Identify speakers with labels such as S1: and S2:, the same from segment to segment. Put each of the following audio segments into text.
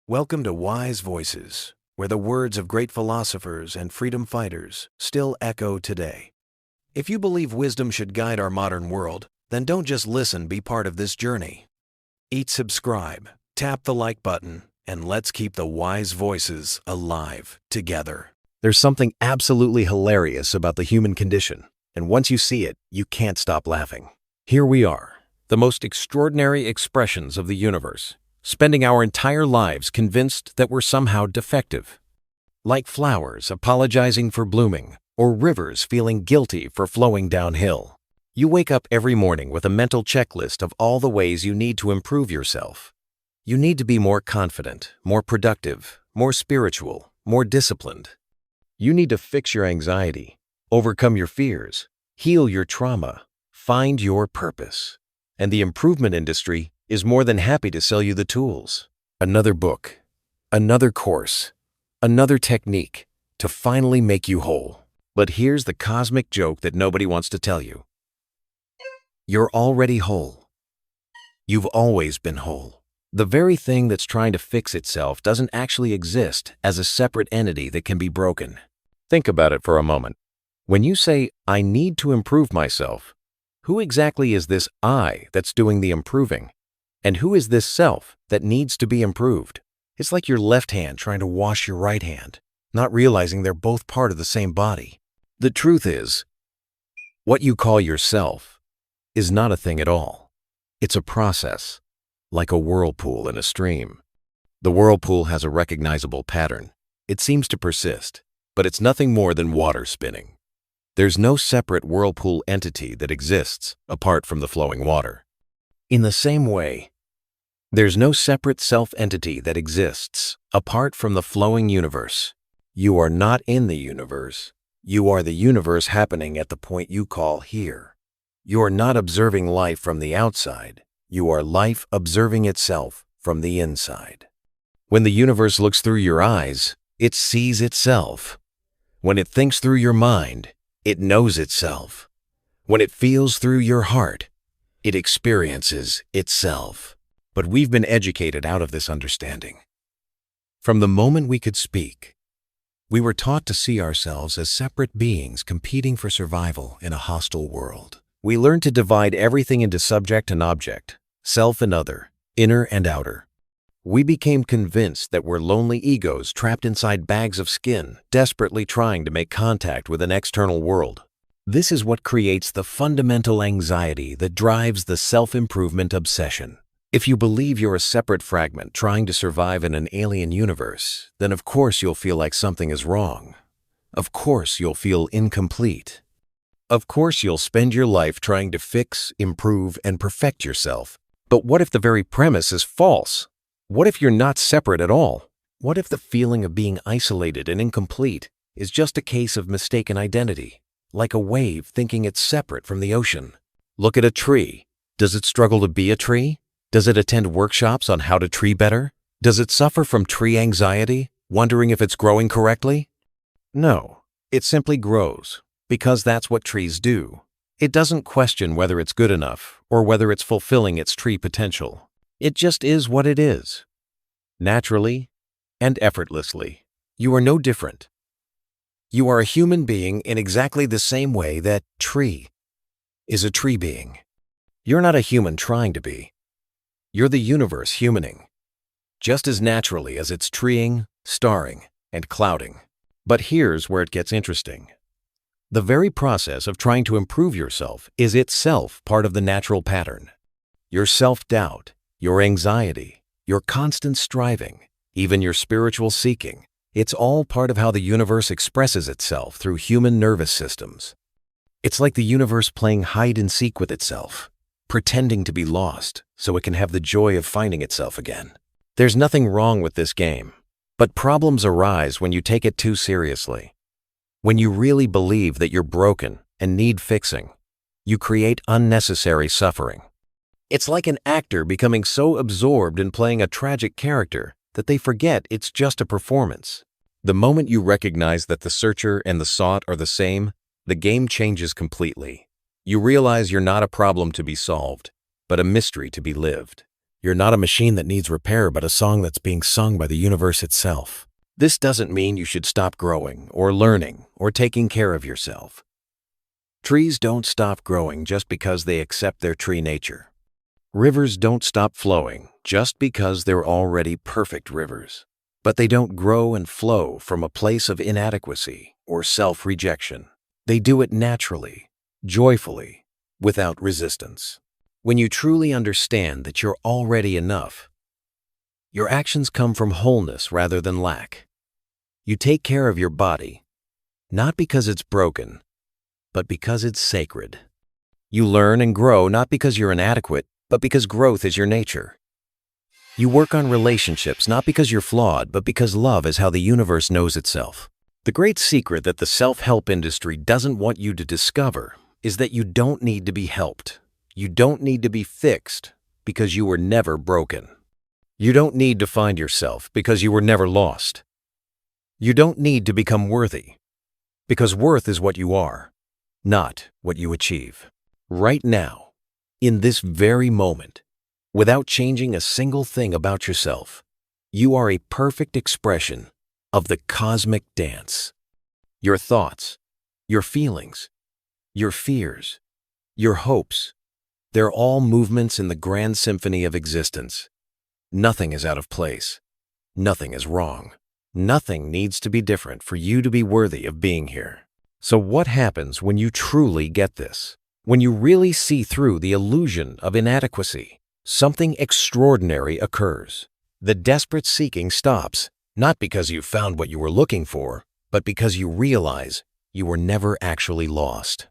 S1: Welcome to Wise Voices, where the words of great philosophers and freedom fighters still echo today. If you believe wisdom should guide our modern world, then don't just listen, be part of this journey. Subscribe, tap the like button, and let's keep the wise voices alive together. There's something absolutely hilarious about the human condition, and once you see it, you can't stop laughing. Here we are, the most extraordinary expressions of the universe, spending our entire lives convinced that we're somehow defective. Like flowers apologizing for blooming, or rivers feeling guilty for flowing downhill. You wake up every morning with a mental checklist of all the ways you need to improve yourself. You need to be more confident, more productive, more spiritual, more disciplined. You need to fix your anxiety, overcome your fears, heal your trauma, find your purpose. And the improvement industry is more than happy to sell you the tools. Another book, another course, another technique to finally make you whole. But here's the cosmic joke that nobody wants to tell you. You're already whole. You've always been whole. The very thing that's trying to fix itself doesn't actually exist as a separate entity that can be broken. Think about it for a moment. When you say, "I need to improve myself," who exactly is this I that's doing the improving? And who is this self that needs to be improved? It's like your left hand trying to wash your right hand, not realizing they're both part of the same body. The truth is, what you call yourself is not a thing at all. It's a process, like a whirlpool in a stream. The whirlpool has a recognizable pattern. It seems to persist, but it's nothing more than water spinning. There's no separate whirlpool entity that exists apart from the flowing water. In the same way, there's no separate self-entity that exists apart from the flowing universe. You are not in the universe. You are the universe happening at the point you call here. You are not observing life from the outside. You are life observing itself from the inside. When the universe looks through your eyes, it sees itself. When it thinks through your mind, it knows itself. When it feels through your heart, it experiences itself. But we've been educated out of this understanding. From the moment we could speak, we were taught to see ourselves as separate beings competing for survival in a hostile world. We learned to divide everything into subject and object, self and other, inner and outer. We became convinced that we're lonely egos trapped inside bags of skin, desperately trying to make contact with an external world. This is what creates the fundamental anxiety that drives the self-improvement obsession. If you believe you're a separate fragment trying to survive in an alien universe, then of course you'll feel like something is wrong. Of course you'll feel incomplete. Of course you'll spend your life trying to fix, improve, and perfect yourself. But what if the very premise is false? What if you're not separate at all? What if the feeling of being isolated and incomplete is just a case of mistaken identity? Like a wave thinking it's separate from the ocean. Look at a tree. Does it struggle to be a tree? Does it attend workshops on how to tree better? Does it suffer from tree anxiety, wondering if it's growing correctly? No, it simply grows, because that's what trees do. It doesn't question whether it's good enough or whether it's fulfilling its tree potential. It just is what it is. Naturally and effortlessly. You are no different. You are a human being in exactly the same way that tree is a tree being. You're not a human trying to be. You're the universe humaning, just as naturally as it's treeing, starring, and clouding. But here's where it gets interesting. The very process of trying to improve yourself is itself part of the natural pattern. Your self-doubt, your anxiety, your constant striving, even your spiritual seeking, it's all part of how the universe expresses itself through human nervous systems. It's like the universe playing hide and seek with itself, pretending to be lost so it can have the joy of finding itself again. There's nothing wrong with this game, but problems arise when you take it too seriously. When you really believe that you're broken and need fixing, you create unnecessary suffering. It's like an actor becoming so absorbed in playing a tragic character that they forget it's just a performance. The moment you recognize that the searcher and the sought are the same, the game changes completely. You realize you're not a problem to be solved, but a mystery to be lived. You're not a machine that needs repair, but a song that's being sung by the universe itself. This doesn't mean you should stop growing or learning or taking care of yourself. Trees don't stop growing just because they accept their tree nature. Rivers don't stop flowing just because they're already perfect rivers. But they don't grow and flow from a place of inadequacy or self-rejection. They do it naturally, joyfully, without resistance. When you truly understand that you're already enough, your actions come from wholeness rather than lack. You take care of your body, not because it's broken, but because it's sacred. You learn and grow not because you're inadequate, but because growth is your nature. You work on relationships not because you're flawed, but because love is how the universe knows itself. The great secret that the self-help industry doesn't want you to discover is that you don't need to be helped. You don't need to be fixed because you were never broken. You don't need to find yourself because you were never lost. You don't need to become worthy because worth is what you are, not what you achieve. Right now, in this very moment, without changing a single thing about yourself, you are a perfect expression of the cosmic dance. Your thoughts, your feelings, your fears, your hopes, they're all movements in the grand symphony of existence. Nothing is out of place. Nothing is wrong. Nothing needs to be different for you to be worthy of being here. So what happens when you truly get this? When you really see through the illusion of inadequacy, something extraordinary occurs. The desperate seeking stops, not because you found what you were looking for, but because you realize you were never actually lost.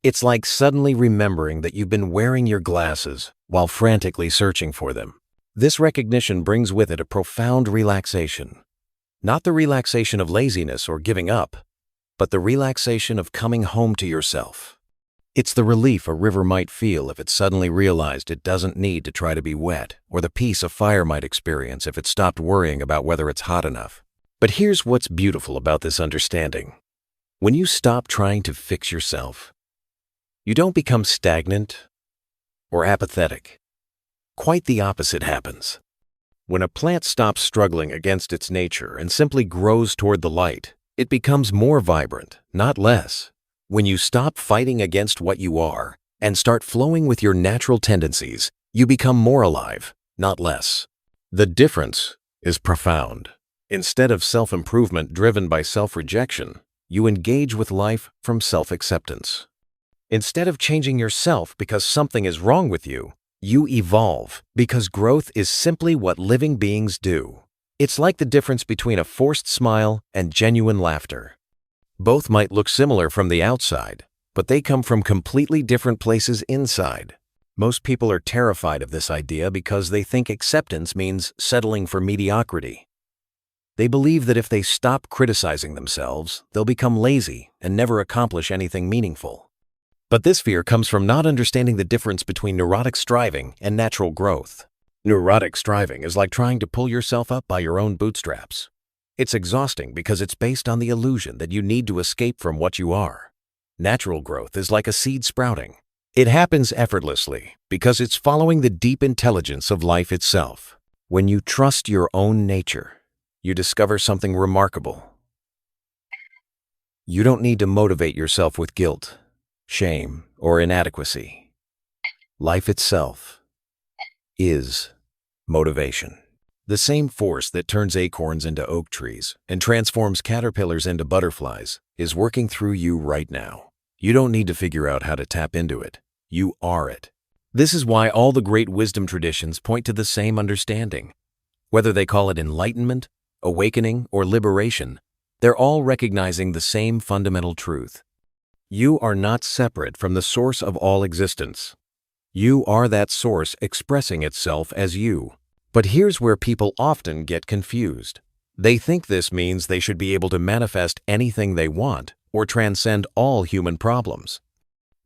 S1: It's like suddenly remembering that you've been wearing your glasses while frantically searching for them. This recognition brings with it a profound relaxation. Not the relaxation of laziness or giving up, but the relaxation of coming home to yourself. It's the relief a river might feel if it suddenly realized it doesn't need to try to be wet, or the peace a fire might experience if it stopped worrying about whether it's hot enough. But here's what's beautiful about this understanding. When you stop trying to fix yourself, you don't become stagnant or apathetic. Quite the opposite happens. When a plant stops struggling against its nature and simply grows toward the light, it becomes more vibrant, not less. When you stop fighting against what you are and start flowing with your natural tendencies, you become more alive, not less. The difference is profound. Instead of self-improvement driven by self-rejection, you engage with life from self-acceptance. Instead of changing yourself because something is wrong with you, you evolve because growth is simply what living beings do. It's like the difference between a forced smile and genuine laughter. Both might look similar from the outside, but they come from completely different places inside. Most people are terrified of this idea because they think acceptance means settling for mediocrity. They believe that if they stop criticizing themselves, they'll become lazy and never accomplish anything meaningful. But this fear comes from not understanding the difference between neurotic striving and natural growth. Neurotic striving is like trying to pull yourself up by your own bootstraps. It's exhausting because it's based on the illusion that you need to escape from what you are. Natural growth is like a seed sprouting. It happens effortlessly because it's following the deep intelligence of life itself. When you trust your own nature, you discover something remarkable. You don't need to motivate yourself with guilt, shame, or inadequacy. Life itself is motivation. The same force that turns acorns into oak trees and transforms caterpillars into butterflies is working through you right now. You don't need to figure out how to tap into it. You are it. This is why all the great wisdom traditions point to the same understanding. Whether they call it enlightenment, awakening, or liberation, they're all recognizing the same fundamental truth. You are not separate from the source of all existence. You are that source expressing itself as you. But here's where people often get confused. They think this means they should be able to manifest anything they want or transcend all human problems.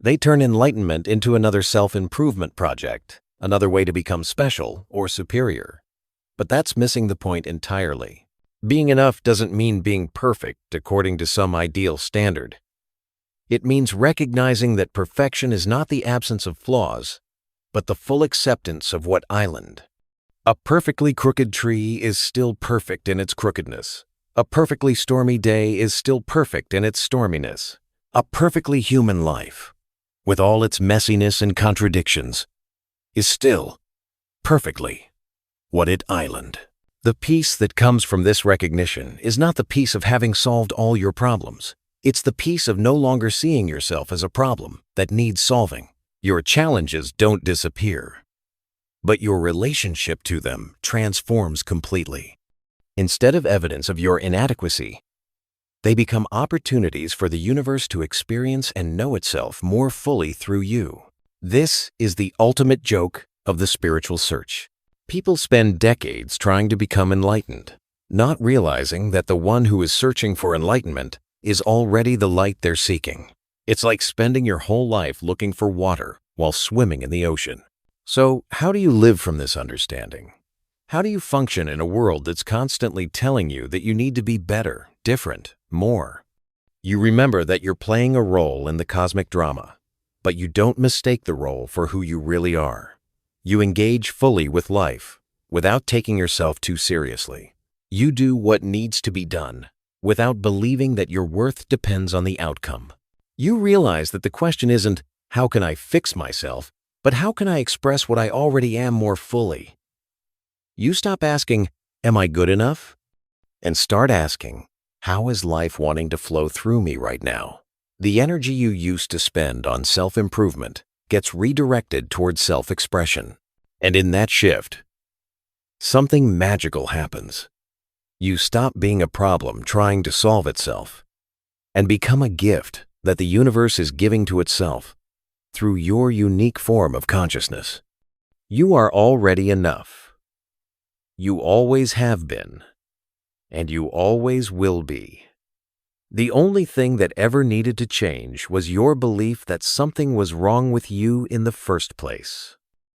S1: They turn enlightenment into another self-improvement project, another way to become special or superior. But that's missing the point entirely. Being enough doesn't mean being perfect according to some ideal standard. It means recognizing that perfection is not the absence of flaws, but the full acceptance of what island A perfectly crooked tree is still perfect in its crookedness. A perfectly stormy day is still perfect in its storminess. A perfectly human life, with all its messiness and contradictions, is still perfectly what it island. The peace that comes from this recognition is not the peace of having solved all your problems. It's the peace of no longer seeing yourself as a problem that needs solving. Your challenges don't disappear, but your relationship to them transforms completely. Instead of evidence of your inadequacy, they become opportunities for the universe to experience and know itself more fully through you. This is the ultimate joke of the spiritual search. People spend decades trying to become enlightened, not realizing that the one who is searching for enlightenment is already the light they're seeking. It's like spending your whole life looking for water while swimming in the ocean. So, how do you live from this understanding? How do you function in a world that's constantly telling you that you need to be better, different, more? You remember that you're playing a role in the cosmic drama, but you don't mistake the role for who you really are. You engage fully with life without taking yourself too seriously. You do what needs to be done without believing that your worth depends on the outcome. You realize that the question isn't, how can I fix myself, but how can I express what I already am more fully? You stop asking, am I good enough? And start asking, how is life wanting to flow through me right now? The energy you used to spend on self-improvement gets redirected towards self-expression. And in that shift, something magical happens. You stop being a problem trying to solve itself and become a gift that the universe is giving to itself through your unique form of consciousness. You are already enough. You always have been, and you always will be. The only thing that ever needed to change was your belief that something was wrong with you in the first place.